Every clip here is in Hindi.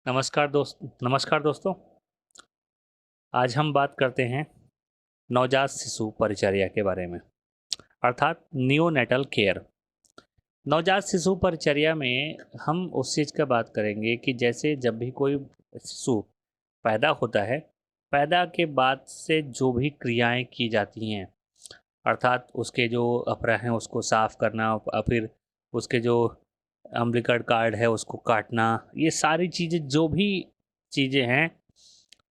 नमस्कार दोस्तों। आज हम बात करते हैं नवजात शिशु परिचर्या के बारे में, अर्थात नियोनेटल केयर। नवजात शिशु परिचर्या में हम उस चीज़ का बात करेंगे कि जैसे जब भी कोई शिशु पैदा होता है, पैदा के बाद से जो भी क्रियाएं की जाती हैं, अर्थात उसके जो अपरा हैं उसको साफ करना, फिर उसके जो अम्बिलिकल कार्ड है उसको काटना, ये सारी चीज़ें जो भी चीज़ें हैं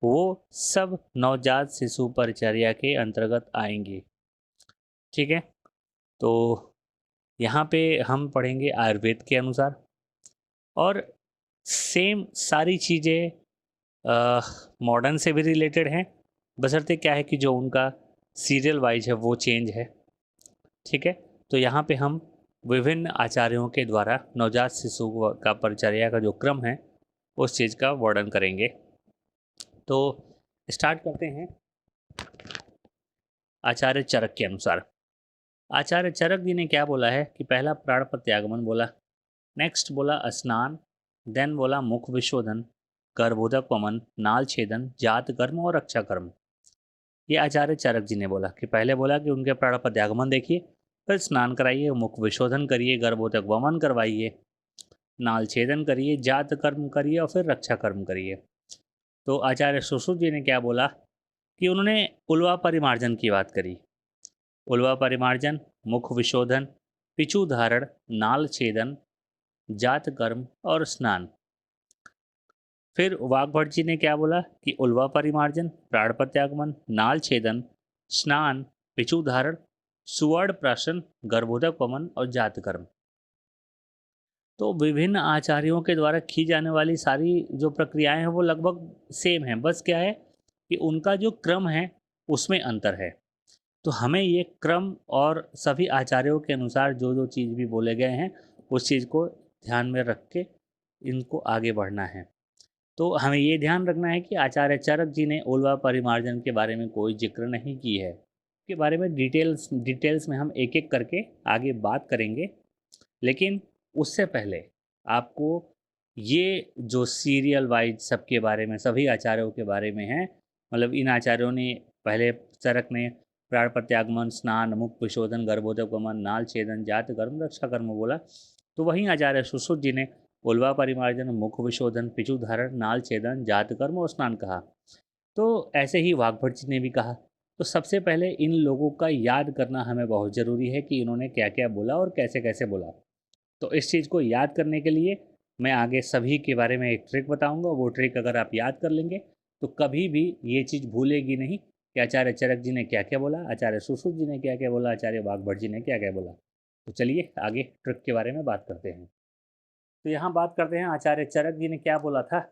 वो सब नवजात शिशु परिचर्या के अंतर्गत आएंगी। ठीक है, तो यहाँ पे हम पढ़ेंगे आयुर्वेद के अनुसार, और सेम सारी चीज़ें मॉडर्न से भी रिलेटेड हैं, बशर्ते क्या है कि जो उनका सीरियल वाइज है वो चेंज है। ठीक है, तो यहाँ पे हम विभिन्न आचार्यों के द्वारा नवजात शिशु का परिचर्या का जो क्रम है उस चीज़ का वर्णन करेंगे। तो स्टार्ट करते हैं आचार्य चरक के अनुसार। आचार्य चरक जी ने क्या बोला है कि पहला प्राण प्रत्यागमन बोला, नेक्स्ट बोला स्नान, देन बोला मुख विशोधन, गर्भोदक वमन, नाल छेदन, जात कर्म और रक्षा कर्म। ये आचार्य चरक जी ने बोला कि पहले बोला कि उनके प्राण प्रत्यागमन देखिए, फिर स्नान कराइए, मुख विशोधन करिए, गर्भोदक वमन करवाइए, नाल छेदन करिए, जात कर्म करिए और फिर रक्षा कर्म करिए। तो आचार्य सुश्रुत जी ने क्या बोला कि उन्होंने उल्वा परिमार्जन की बात करी। उल्वा परिमार्जन, मुख विशोधन, पिचू धारण, नाल छेदन, जात कर्म और स्नान। फिर वाग्भट जी ने क्या बोला कि उल्वा परिमार्जन, प्राण प्रत्यागमन, नाल छेदन, स्नान, पिचू धारण, सुवर्ण प्राशन, गर्भोदक वमन और जात कर्म। तो विभिन्न आचार्यों के द्वारा की जाने वाली सारी जो प्रक्रियाएं हैं वो लगभग सेम हैं, बस क्या है कि उनका जो क्रम है उसमें अंतर है। तो हमें ये क्रम और सभी आचार्यों के अनुसार जो जो चीज़ भी बोले गए हैं उस चीज़ को ध्यान में रख के इनको आगे बढ़ना है। तो हमें ये ध्यान रखना है कि आचार्य चरक जी ने उल्वा परिमार्जन के बारे में कोई जिक्र नहीं की है। के बारे में डिटेल्स में हम एक एक करके आगे बात करेंगे, लेकिन उससे पहले आपको ये जो सीरियल वाइज सबके बारे में सभी आचार्यों के बारे में है, मतलब इन आचार्यों ने पहले चरक ने प्राण प्रत्यागमन, स्नान, मुख विशोधन, गर्भोदक वमन, नाल छेदन, जात कर्म, रक्षा कर्म बोला। तो वहीं आचार्य सुश्रुत जी ने उल्वा परिमार्जन, मुख विशोधन, पिचु धारण, नाल छेदन, जात कर्म और स्नान कहा। तो ऐसे ही वाग्भट जी ने भी कहा। तो सबसे पहले इन लोगों का याद करना हमें बहुत ज़रूरी है कि इन्होंने क्या क्या बोला और कैसे कैसे बोला। तो इस चीज़ को याद करने के लिए मैं आगे सभी के बारे में एक ट्रिक बताऊंगा। वो ट्रिक अगर आप याद कर लेंगे तो कभी भी ये चीज़ भूलेगी नहीं कि आचार्य चरक जी ने क्या क्या बोला, आचार्य सुश्रुत जी ने क्या क्या बोला, आचार्य वाग्भट जी ने क्या क्या बोला। तो चलिए आगे ट्रिक के बारे में बात करते हैं। तो यहाँ बात करते हैं आचार्य चरक जी ने क्या बोला था।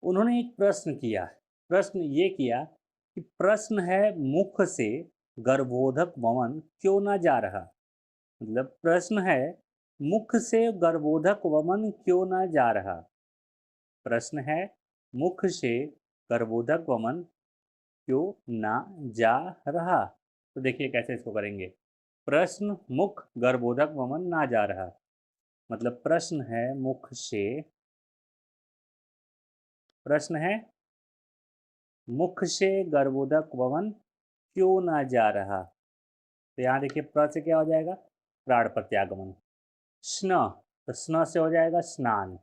उन्होंने एक प्रश्न किया। प्रश्न ये किया कि प्रश्न है, मुख से गर्भोदक वमन क्यों ना जा रहा। मतलब प्रश्न है, मुख से गर्भोदक वमन क्यों ना जा रहा। प्रश्न है, मुख से गर्भोदक वमन क्यों ना जा रहा। तो देखिए कैसे इसको करेंगे। प्रश्न, मुख, गर्भोदक वमन ना जा रहा। मतलब प्रश्न है मुख से, प्रश्न है मुख से गर्भोदक वमन क्यों ना जा रहा। तो यहाँ देखिए प्र से क्या हो जाएगा, प्राण प्रत्यागमन। स्न, तो स्न से हो जाएगा स्नान।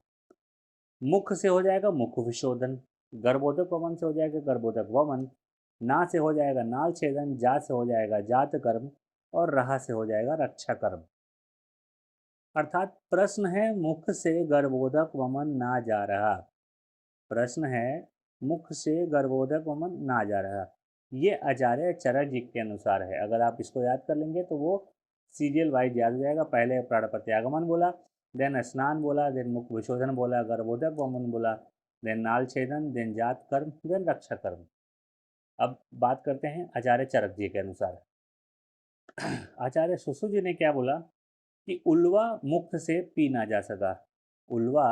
मुख से हो जाएगा मुख विशोधन। गर्भोदक वमन से हो जाएगा गर्भोदक वमन। ना से हो जाएगा नाल छेदन। जा से हो जाएगा जात कर्म। और रहा से हो जाएगा रक्षा कर्म। अर्थात प्रश्न है, मुख से गर्भोदक वमन ना जा रहा। प्रश्न है, मुख से गर्भोदक वमन ना जा रहा। ये आचार्य चरक जी के अनुसार है। अगर आप इसको याद कर लेंगे तो वो सीरियल वाइज याद हो जाएगा। पहले प्राण प्रत्यागमन बोला, देन स्नान बोला, देन मुख विशोधन बोला, गर्भोदक वमन बोला, देन नाल छेदन, देन जात कर्म, देन रक्षा कर्म। अब बात करते हैं आचार्य चरक जी के अनुसार। आचार्य सुसु जी ने क्या बोला कि उल्वा मुख से पी ना जा सका। उल्वा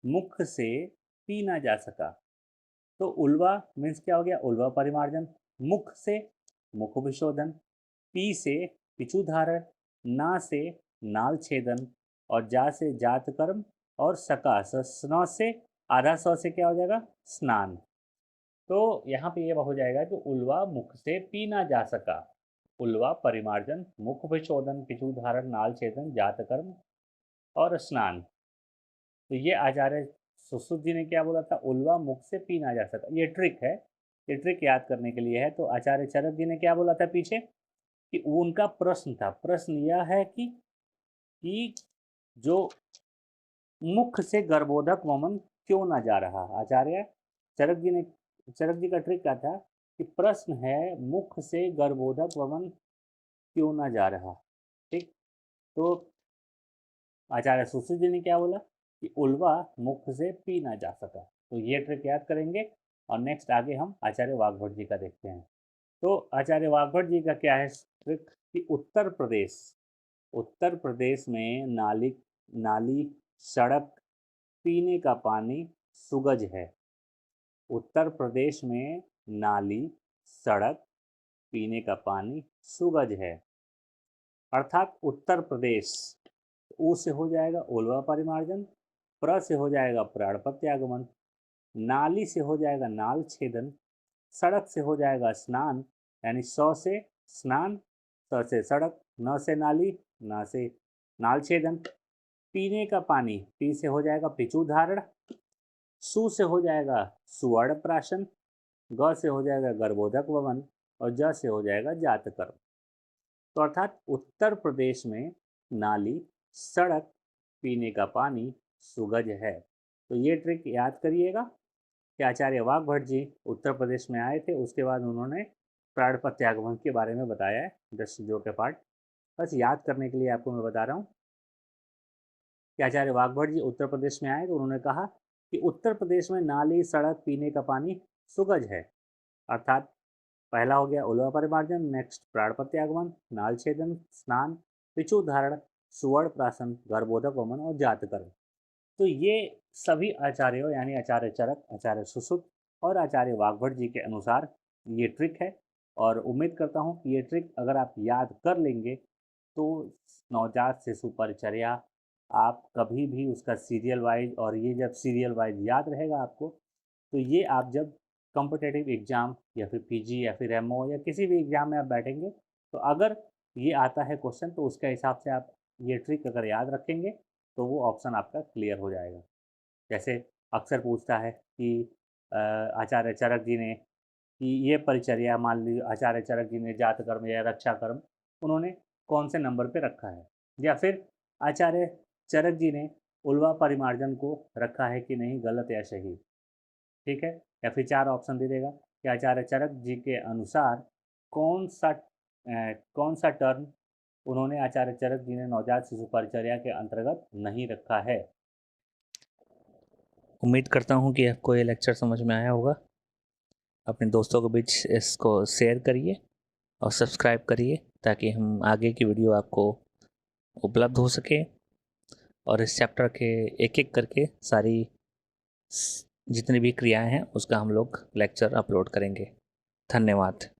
मुख से पी ना जा सका। तो उल्वा मीन्स क्या हो गया, उल्वा परिमार्जन। मुख से मुख विशोधन, पी से पिचू धारण, ना से नाल छेदन, और जा से जात कर्म, और सका स्न से आधा स से क्या हो जाएगा, स्नान। तो यहाँ पे ये हो जाएगा कि उल्वा मुख से पी ना जा सका। उल्वा परिमार्जन, मुख विशोधन, पिछू धारण, नाल छेदन, जातकर्म और स्नान। तो ये आचार्य सुश्रुत जी ने क्या बोला था, उल्वा मुख से पी ना जा सका। ये ट्रिक है, ये ट्रिक याद करने के लिए है। तो आचार्य चरक जी ने क्या बोला था पीछे, कि उनका प्रश्न था, प्रश्न यह है कि जो मुख से गर्भोधक वमन क्यों ना जा रहा। आचार्य चरक जी का ट्रिक क्या था, कि प्रश्न है मुख से गर्भोधक वमन क्यों ना जा रहा। ठीक, तो आचार्य सुश्रुत जी ने क्या बोला, कि उल्वा मुख से पी ना जा सका। तो ये ट्रिक याद करेंगे। और नेक्स्ट आगे हम आचार्य वाग्भट जी का देखते हैं। तो आचार्य वाग्भट जी का क्या है ट्रिक, कि उत्तर प्रदेश में नाली नाली सड़क पीने का पानी सुगज है। उत्तर प्रदेश में नाली सड़क पीने का पानी सुगज है। अर्थात उत्तर प्रदेश, ऊ से हो जाएगा उल्वा परिमार्जन, प्र से हो जाएगा प्राणपत्यागमन, नाली से हो जाएगा नाल छेदन, सड़क से हो जाएगा स्नान, यानी सौ से स्नान, स से सड़क, न से नाली, न से नाल छेदन। पीने का पानी, पी से हो जाएगा पिचू धारण, सु से हो जाएगा सुवर्ण प्राशन, ग से हो जाएगा गर्भोधक वमन और ज से हो जाएगा जातकर्म। तो अर्थात उत्तर प्रदेश में नाली सड़क पीने का पानी सुगज है। तो ये ट्रिक याद करिएगा कि आचार्य वाग्भट जी उत्तर प्रदेश में आए थे, उसके बाद उन्होंने प्राणपत्यागमन के बारे में बताया है 10 चीज़ों के पार्ट। बस याद करने के लिए आपको मैं बता रहा हूँ कि आचार्य वाग्भट जी उत्तर प्रदेश में आए तो उन्होंने कहा कि उत्तर प्रदेश में नाली सड़क पीने का पानी सुगज है। अर्थात पहला हो गया उल्वा परिमार्जन, नेक्स्ट प्राणपत्यागमन, नाल छेदन, स्नान, पिछू धारण, सुवर्ण प्राशन, गर्भोधक वमन और जातकर्म। तो ये सभी आचार्यों यानी आचार्य चरक, आचार्य सुश्रुत और आचार्य वाग्भट जी के अनुसार ये ट्रिक है। और उम्मीद करता हूँ कि ये ट्रिक अगर आप याद कर लेंगे तो नवजात शिशु परिचर्या आप कभी भी उसका सीरियल वाइज, और ये जब सीरियल वाइज याद रहेगा आपको, तो ये आप जब कॉम्पिटिटिव एग्ज़ाम या फिर पीजी या फिर एमओ या किसी भी एग्ज़ाम में आप बैठेंगे, तो अगर ये आता है क्वेश्चन तो उसके हिसाब से आप ये ट्रिक अगर याद रखेंगे तो वो ऑप्शन आपका क्लियर हो जाएगा। जैसे अक्सर पूछता है कि आचार्य चरक जी ने कि ये परिचर्या, मान लीजिए आचार्य चरक जी ने जात कर्म या रक्षा कर्म उन्होंने कौन से नंबर पे रखा है, या फिर आचार्य चरक जी ने उल्वा परिमार्जन को रखा है कि नहीं, गलत या सही। ठीक है, या फिर 4 ऑप्शन दे देगा कि आचार्य चरक जी के अनुसार कौन सा टर्म उन्होंने, आचार्य चरक जी ने नवजात शिशु परिचर्या के अंतर्गत नहीं रखा है। उम्मीद करता हूँ कि आपको ये लेक्चर समझ में आया होगा। अपने दोस्तों के बीच इसको शेयर करिए और सब्सक्राइब करिए ताकि हम आगे की वीडियो आपको उपलब्ध हो सके, और इस चैप्टर के एक एक करके सारी जितनी भी क्रियाएं हैं उसका हम लोग लेक्चर अपलोड करेंगे। धन्यवाद।